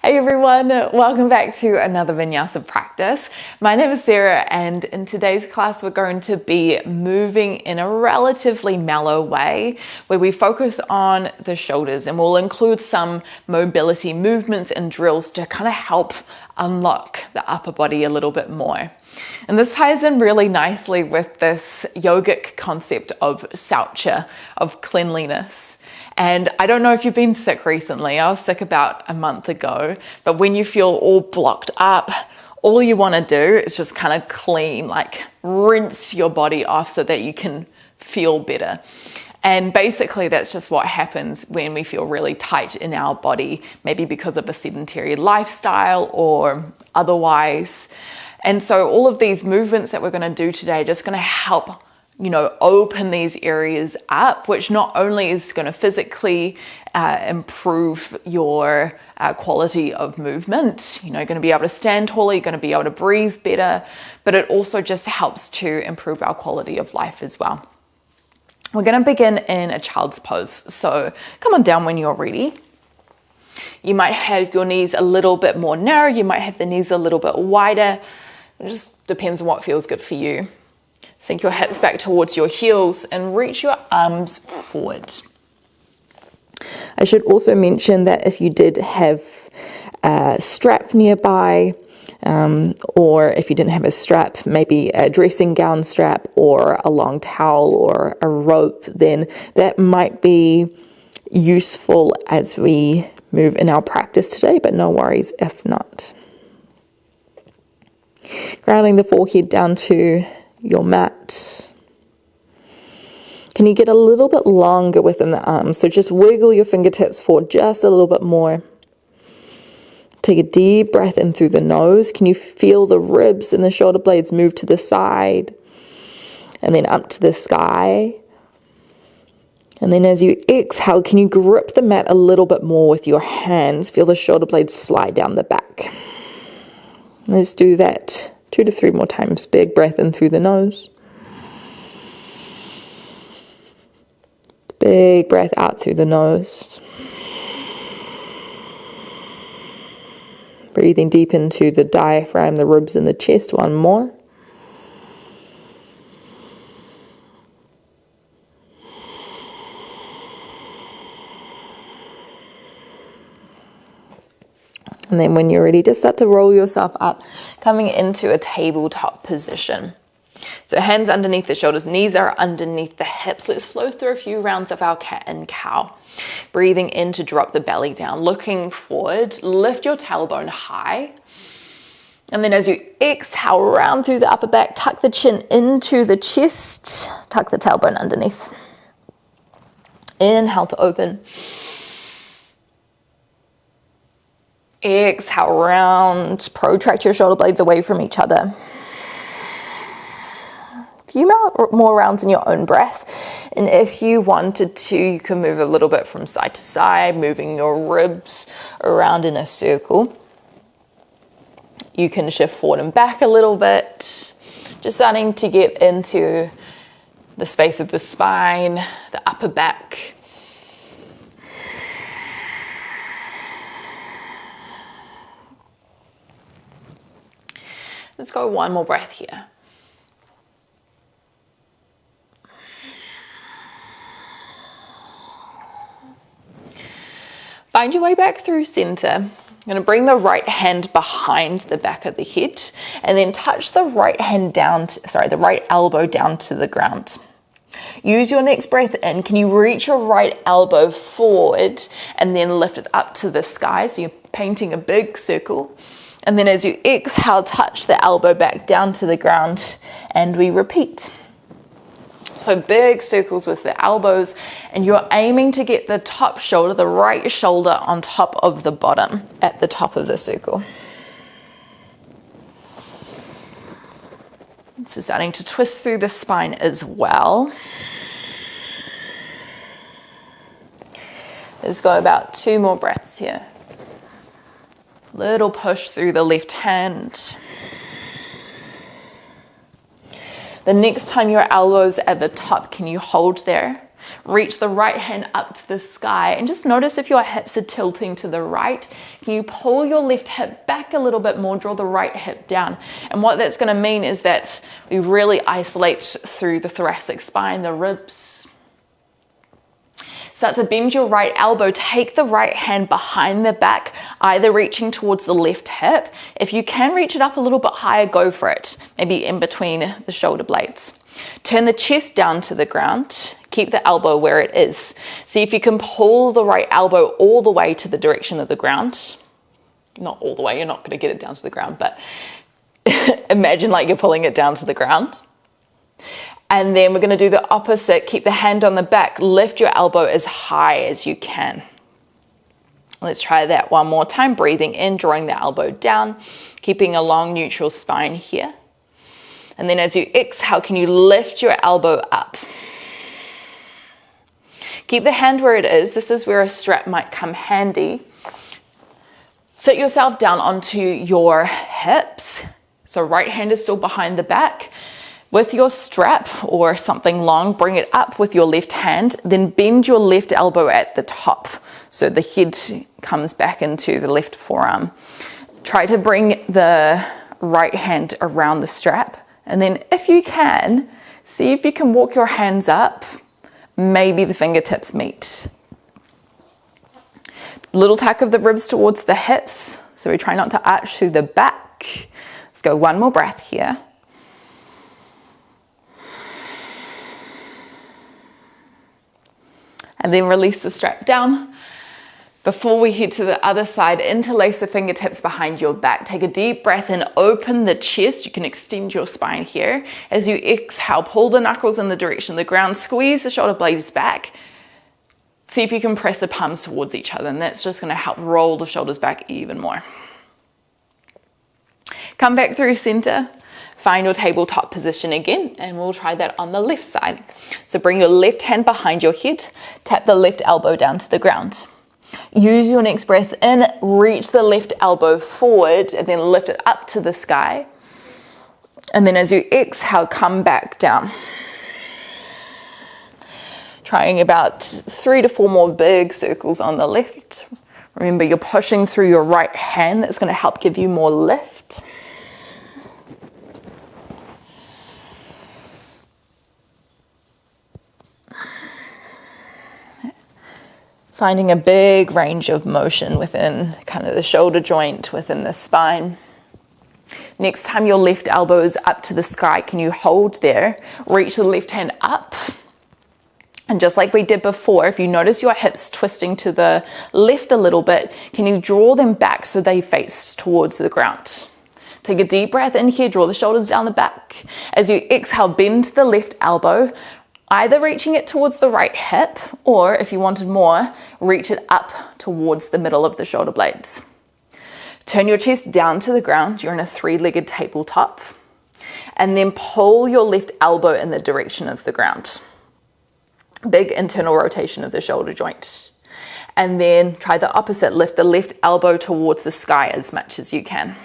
Hey everyone, welcome back to another Vinyasa practice. My name is Sarah, and in today's class we're going to be moving in a relatively mellow way where we focus on the shoulders, and we'll include some mobility movements and drills to kind of help unlock the upper body a little bit more. And this ties in really nicely with this yogic concept of Saucha, of cleanliness. And I don't know if you've been sick recently. I was sick about a month ago, but when you feel all blocked up, all you want to do is just kind of clean, like rinse your body off so that you can feel better. And basically that's just what happens when we feel really tight in our body, maybe because of a sedentary lifestyle or otherwise. And so all of these movements that we're going to do today are just going to help open these areas up, which not only is going to physically improve your quality of movement, going to be able to stand taller, you're going to be able to breathe better, but it also just helps to improve our quality of life as well. We're going to begin in a child's pose. So come on down when you're ready. You might have your knees a little bit more narrow, you might have the knees a little bit wider. It just depends on what feels good for you. Sink your hips back towards your heels and reach your arms forward. I should also mention that if you did have a strap nearby, or if you didn't have a strap, maybe a dressing gown strap or a long towel or a rope, then that might be useful as we move in our practice today, but no worries if not. Grounding the forehead down to your mat. Can you get a little bit longer within the arms? So just wiggle your fingertips forward just a little bit more. Take a deep breath in through the nose. Can you feel the ribs and the shoulder blades move to the side and then up to the sky? And then as you exhale, can you grip the mat a little bit more with your hands? Feel the shoulder blades slide down the back. Let's do that 2 to 3 more times. Big breath in through the nose. Big breath out through the nose. Breathing deep into the diaphragm, the ribs and the chest. One more. And then when you're ready, just start to roll yourself up, coming into a tabletop position. So hands underneath the shoulders, knees are underneath the hips. Let's flow through a few rounds of our cat and cow. Breathing in to drop the belly down, looking forward, lift your tailbone high. And then as you exhale, round through the upper back, tuck the chin into the chest, tuck the tailbone underneath. Inhale to open. Exhale, round, protract your shoulder blades away from each other. A few more rounds in your own breath. And if you wanted to, you can move a little bit from side to side, moving your ribs around in a circle. You can shift forward and back a little bit, just starting to get into the space of the spine, the upper back. Let's go one more breath here. Find your way back through center. I'm going to bring the right hand behind the back of the head and then touch the right elbow down to the ground. Use your next breath in. Can you reach your right elbow forward and then lift it up to the sky? So you're painting a big circle. And then as you exhale, touch the elbow back down to the ground, and we repeat. So big circles with the elbows, and you're aiming to get the top shoulder, the right shoulder, on top of the bottom at the top of the circle. So starting to twist through the spine as well. Let's go about 2 more breaths here. Little push through the left hand. The next time your elbow's at the top, can you hold there? Reach the right hand up to the sky and just notice if your hips are tilting to the right. Can you pull your left hip back a little bit more, draw the right hip down? And what that's going to mean is that we really isolate through the thoracic spine, the ribs. Start to bend your right elbow, take the right hand behind the back, either reaching towards the left hip. If you can reach it up a little bit higher, go for it, maybe in between the shoulder blades. Turn the chest down to the ground, keep the elbow where it is. See if you can pull the right elbow all the way to the direction of the ground. Not all the way, you're not going to get it down to the ground, but imagine like you're pulling it down to the ground. And then we're going to do the opposite. Keep the hand on the back. Lift your elbow as high as you can. Let's try that one more time. Breathing in, drawing the elbow down, keeping a long neutral spine here. And then as you exhale, can you lift your elbow up? Keep the hand where it is. This is where a strap might come handy. Sit yourself down onto your hips. So right hand is still behind the back. With your strap or something long, bring it up with your left hand, then bend your left elbow at the top so the head comes back into the left forearm. Try to bring the right hand around the strap, and then if you can, see if you can walk your hands up, maybe the fingertips meet. Little tuck of the ribs towards the hips, so we try not to arch through the back. Let's go one more breath here. And then release the strap down. Before we head to the other side, interlace the fingertips behind your back. Take a deep breath and open the chest. You can extend your spine here. As you exhale, pull the knuckles in the direction of the ground. Squeeze the shoulder blades back. See if you can press the palms towards each other, and that's just going to help roll the shoulders back even more. Come back through center. Find your tabletop position again, and we'll try that on the left side. So bring your left hand behind your head, tap the left elbow down to the ground. Use your next breath in, reach the left elbow forward, and then lift it up to the sky. And then as you exhale, come back down. Trying about 3 to 4 more big circles on the left. Remember, you're pushing through your right hand. That's going to help give you more lift. Finding a big range of motion within kind of the shoulder joint, within the spine. Next time your left elbow is up to the sky, can you hold there? Reach the left hand up. And just like we did before, if you notice your hips twisting to the left a little bit, can you draw them back so they face towards the ground? Take a deep breath in here, draw the shoulders down the back. As you exhale, bend the left elbow, either reaching it towards the right hip, or if you wanted more, reach it up towards the middle of the shoulder blades. Turn your chest down to the ground. You're in a 3-legged tabletop. And then pull your left elbow in the direction of the ground. Big internal rotation of the shoulder joint. And then try the opposite. Lift the left elbow towards the sky as much as you can.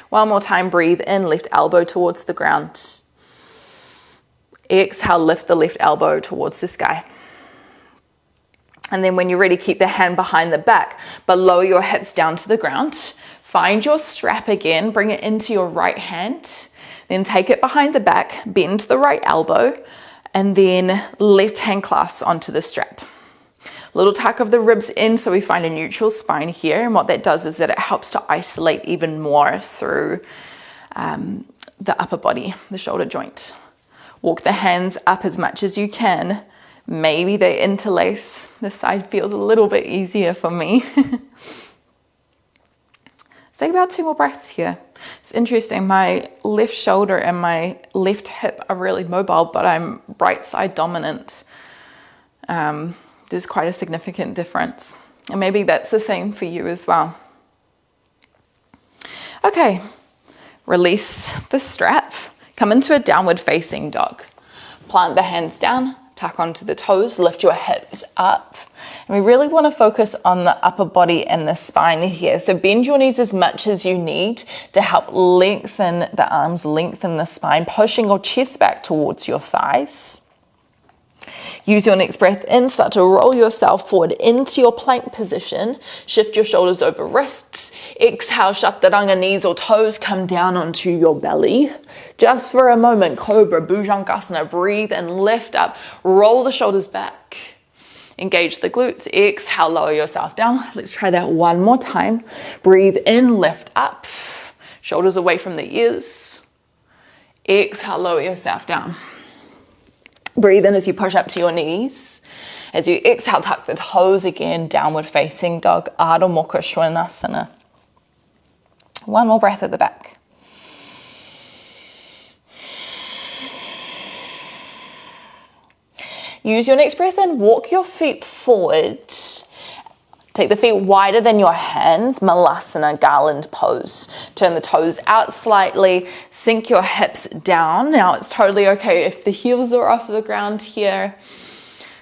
One more time, breathe in, left elbow towards the ground. Exhale, lift the left elbow towards the sky. And then when you're ready, keep the hand behind the back, but lower your hips down to the ground. Find your strap again, bring it into your right hand, then take it behind the back, bend the right elbow, and then left hand clasp onto the strap. Little tuck of the ribs in so we find a neutral spine here, and what that does is that it helps to isolate even more through the upper body, the shoulder joint. Walk the hands up as much as you can. Maybe they interlace. This side feels a little bit easier for me. Let's take about 2 more breaths here. It's interesting, my left shoulder and my left hip are really mobile, but I'm right side dominant. There's quite a significant difference. And maybe that's the same for you as well. Okay, release the strap. Come into a downward facing dog. Plant the hands down, tuck onto the toes, lift your hips up. And we really want to focus on the upper body and the spine here. So bend your knees as much as you need to help lengthen the arms, lengthen the spine, pushing your chest back towards your thighs. Use your next breath in, start to roll yourself forward into your plank position. Shift your shoulders over wrists. Exhale, chaturanga, knees or toes come down onto your belly. Just for a moment, cobra, bhujangasana, breathe and lift up. Roll the shoulders back. Engage the glutes. Exhale, lower yourself down. Let's try that one more time. Breathe in, lift up. Shoulders away from the ears. Exhale, lower yourself down. Breathe in as you push up to your knees. As you exhale, tuck the toes again, downward facing dog, Ardha Mukha Svanasana. One more breath at the back. Use your next breath in, walk your feet forward. Take the feet wider than your hands, Malasana, Garland pose. Turn the toes out slightly, sink your hips down. Now it's totally okay if the heels are off the ground here.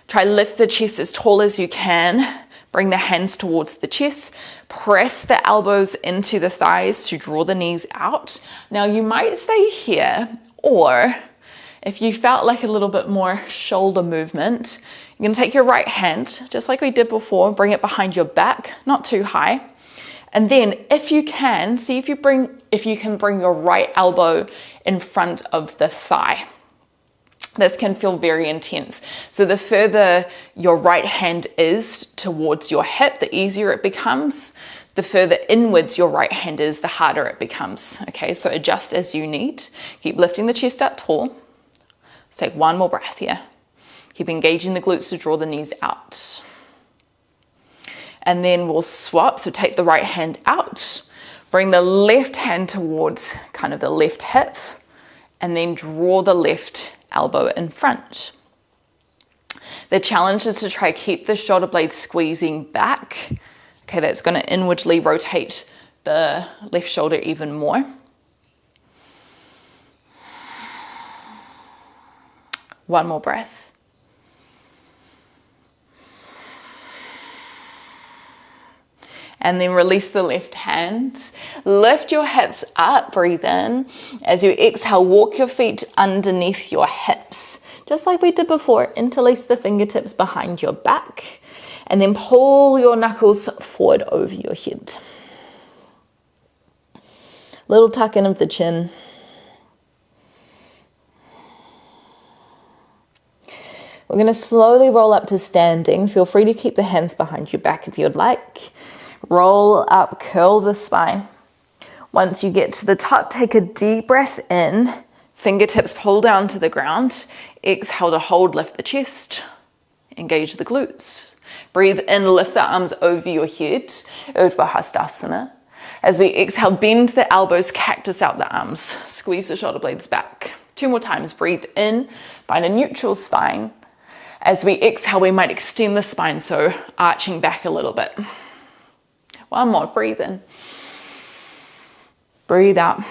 Try lift the chest as tall as you can. Bring the hands towards the chest. Press the elbows into the thighs to draw the knees out. Now you might stay here, or if you felt like a little bit more shoulder movement, you're going to take your right hand, just like we did before, bring it behind your back, not too high. And then if you can, see if you can bring your right elbow in front of the thigh. This can feel very intense. So the further your right hand is towards your hip, the easier it becomes. The further inwards your right hand is, the harder it becomes. Okay, so adjust as you need. Keep lifting the chest up tall. Let's take one more breath here. Keep engaging the glutes to draw the knees out. And then we'll swap. So take the right hand out, bring the left hand towards kind of the left hip, and then draw the left elbow in front. The challenge is to try keep the shoulder blades squeezing back. Okay, that's going to inwardly rotate the left shoulder even more. One more breath. And then release the left hand. Lift your hips up, breathe in. As you exhale, walk your feet underneath your hips. Just like we did before, interlace the fingertips behind your back. And then pull your knuckles forward over your head. Little tuck in of the chin. We're going to slowly roll up to standing. Feel free to keep the hands behind your back if you'd like. Roll up, curl the spine. Once you get to the top, take a deep breath in. Fingertips pull down to the ground. Exhale to hold, lift the chest. Engage the glutes. Breathe in, lift the arms over your head. Urdhva Hastasana. As we exhale, bend the elbows, cactus out the arms. Squeeze the shoulder blades back. 2 more times. Breathe in, find a neutral spine. As we exhale, we might extend the spine, so arching back a little bit. One more, breathe in. Breathe out.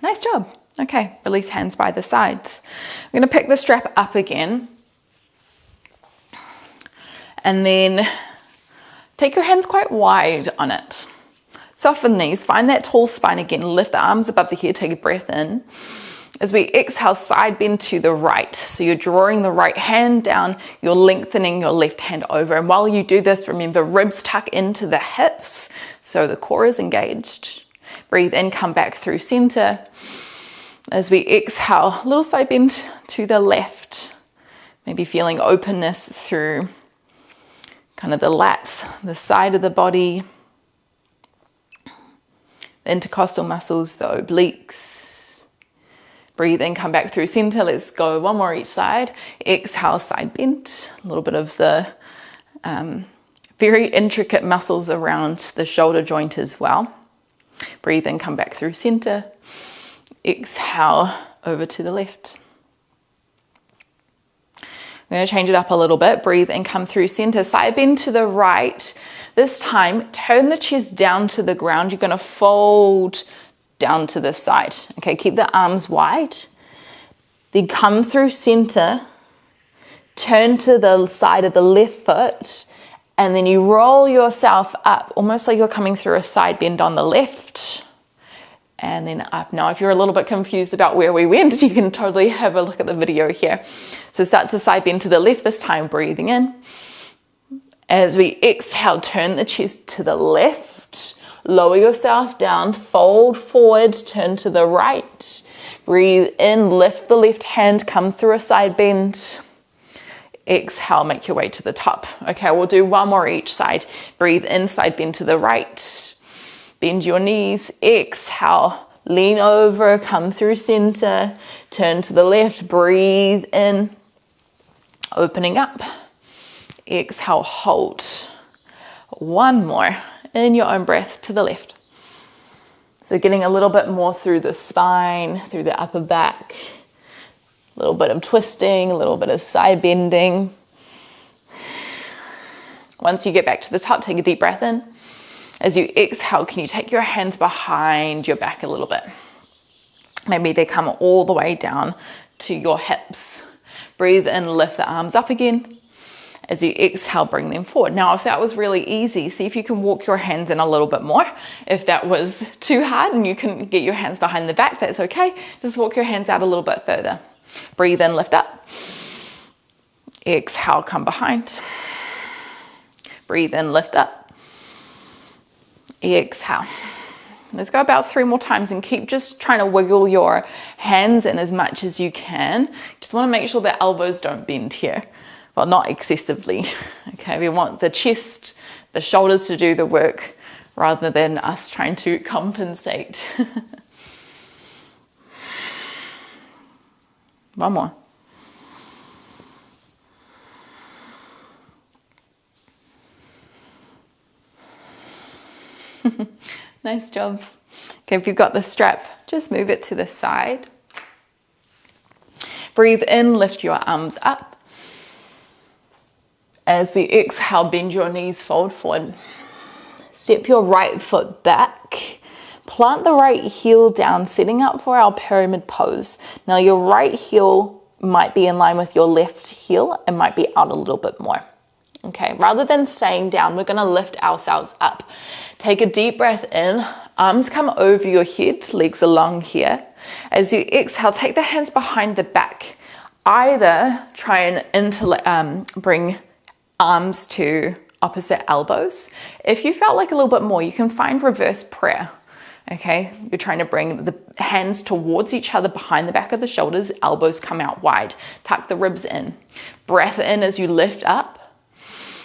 Nice job. Okay, release hands by the sides. I'm going to pick the strap up again. And then take your hands quite wide on it. Soften these, find that tall spine again. Lift the arms above the head, take a breath in. As we exhale, side bend to the right. So you're drawing the right hand down, you're lengthening your left hand over. And while you do this, remember ribs tuck into the hips, so the core is engaged. Breathe in, come back through center. As we exhale, a little side bend to the left. Maybe feeling openness through kind of the lats, the side of the body, the intercostal muscles, the obliques. Breathe in, come back through center. Let's go one more each side. Exhale, side bend. A little bit of the very intricate muscles around the shoulder joint as well. Breathe in, come back through center. Exhale, over to the left. I'm going to change it up a little bit. Breathe in, come through center. Side bend to the right. This time, turn the chest down to the ground. You're going to fold down to the side. Okay, keep the arms wide. Then come through center, turn to the side of the left foot, and then you roll yourself up, almost like you're coming through a side bend on the left. and then up. Now, if you're a little bit confused about where we went, you can totally have a look at the video here. So start to side bend to the left this time, breathing in. As we exhale, turn the chest to the left, lower yourself down, fold forward, turn to the right. Breathe in, lift the left hand, come through a side bend. Exhale, make your way to the top. Okay, we'll do one more each side. Breathe in, side bend to the right. Bend your knees, exhale, lean over, come through center, turn to the left, breathe in, opening up. Exhale, hold. One more in your own breath to the left. So getting a little bit more through the spine, through the upper back. A little bit of twisting, a little bit of side bending. Once you get back to the top, take a deep breath in. As you exhale, can you take your hands behind your back a little bit? Maybe they come all the way down to your hips. Breathe in, lift the arms up again. As you exhale, bring them forward. Now, if that was really easy, see if you can walk your hands in a little bit more. If that was too hard and you couldn't get your hands behind the back, that's okay. Just walk your hands out a little bit further. Breathe in, lift up. Exhale, come behind. Breathe in, lift up. Exhale. Let's go about 3 more times and keep just trying to wiggle your hands in as much as you can. Just want to make sure the elbows don't bend here. Well, not excessively. Okay, we want the chest, the shoulders to do the work rather than us trying to compensate. One more. Nice job. Okay, if you've got the strap, just move it to the side. Breathe in, lift your arms up. As we exhale, bend your knees, fold forward. Step your right foot back. Plant the right heel down, setting up for our pyramid pose. Now your right heel might be in line with your left heel and might be out a little bit more. Okay, rather than staying down, we're gonna lift ourselves up. Take a deep breath in, arms come over your head, legs along here. As you exhale, take the hands behind the back. Either try and bring arms to opposite elbows. If you felt like a little bit more, you can find reverse prayer. Okay, you're trying to bring the hands towards each other behind the back of the shoulders, elbows come out wide. Tuck the ribs in. Breath in as you lift up.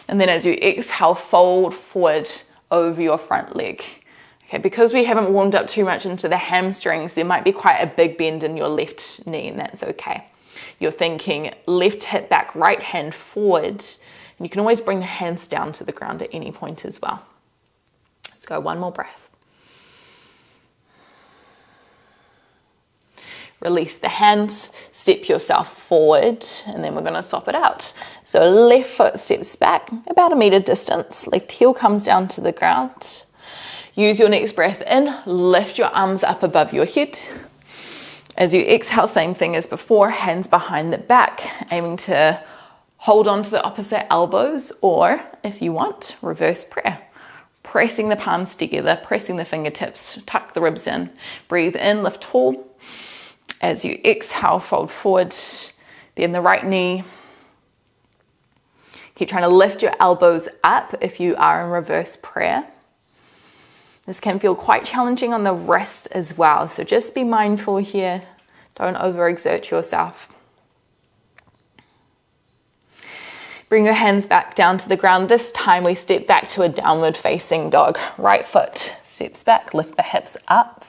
And then as you exhale, fold forward over your front leg. Okay, because we haven't warmed up too much into the hamstrings, there might be quite a big bend in your left knee, and that's okay. You're thinking left hip back, right hand forward. And you can always bring the hands down to the ground at any point as well. Let's go, one more breath. Release the hands, step yourself forward, and then we're gonna swap it out. So left foot steps back about 1 meter distance, left heel comes down to the ground. Use your next breath in, lift your arms up above your head. As you exhale, same thing as before, hands behind the back, aiming to hold on to the opposite elbows, or if you want, reverse prayer. Pressing the palms together, pressing the fingertips, tuck the ribs in. Breathe in, lift tall. As you exhale, fold forward, bend the right knee. Keep trying to lift your elbows up if you are in reverse prayer. This can feel quite challenging on the wrists as well, so just be mindful here. Don't overexert yourself. Bring your hands back down to the ground. This time we step back to a downward facing dog. Right foot steps back, lift the hips up.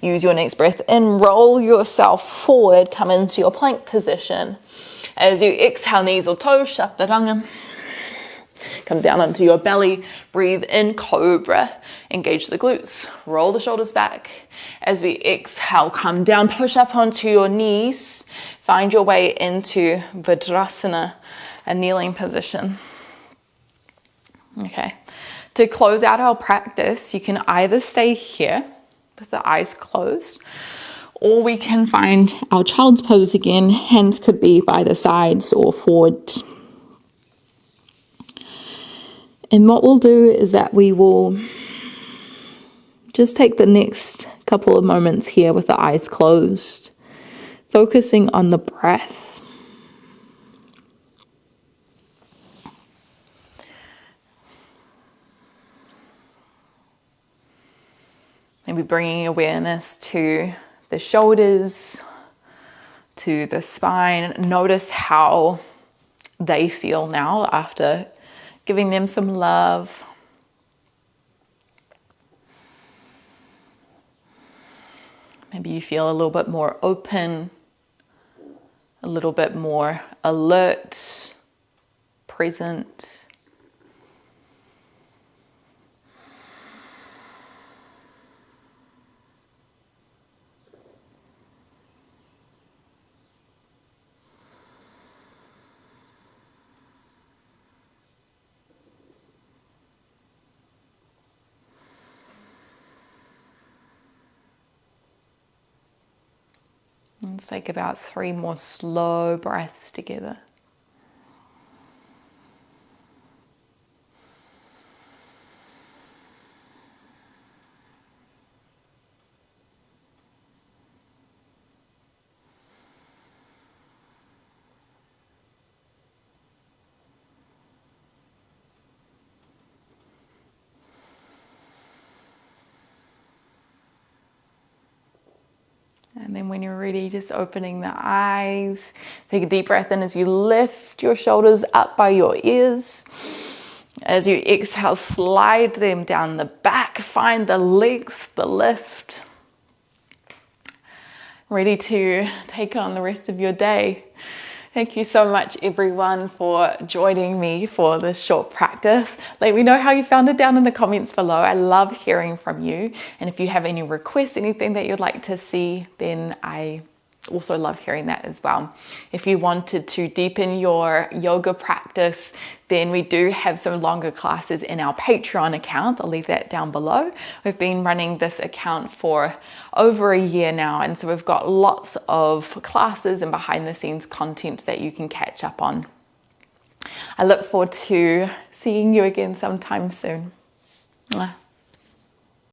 Use your next breath in, roll yourself forward, come into your plank position. As you exhale, knees or toes, chaturanga. Come down onto your belly, breathe in, cobra. Engage the glutes, roll the shoulders back. As we exhale, come down, push up onto your knees. Find your way into Vajrasana, a kneeling position. Okay, to close out our practice, you can either stay here with the eyes closed, or we can find our child's pose again. Hands could be by the sides or forward. And what we'll do is that we will just take the next couple of moments here with the eyes closed, focusing on the breath. Maybe bringing awareness to the shoulders, to the spine. Notice how they feel now after giving them some love. Maybe you feel a little bit more open, a little bit more alert, present. Let's take about 3 more slow breaths together. And then when you're ready, just opening the eyes. Take a deep breath in as you lift your shoulders up by your ears. As you exhale, slide them down the back. Find the length, the lift. Ready to take on the rest of your day. Thank you so much, everyone, for joining me for this short practice. Let me know how you found it down in the comments below. I love hearing from you. And if you have any requests, anything that you'd like to see, then I also love hearing that as well. If you wanted to deepen your yoga practice, then we do have some longer classes in our Patreon account. I'll leave that down below. We've been running this account for over a year now, and so we've got lots of classes and behind the scenes content that you can catch up on. I look forward to seeing you again sometime soon. Mwah.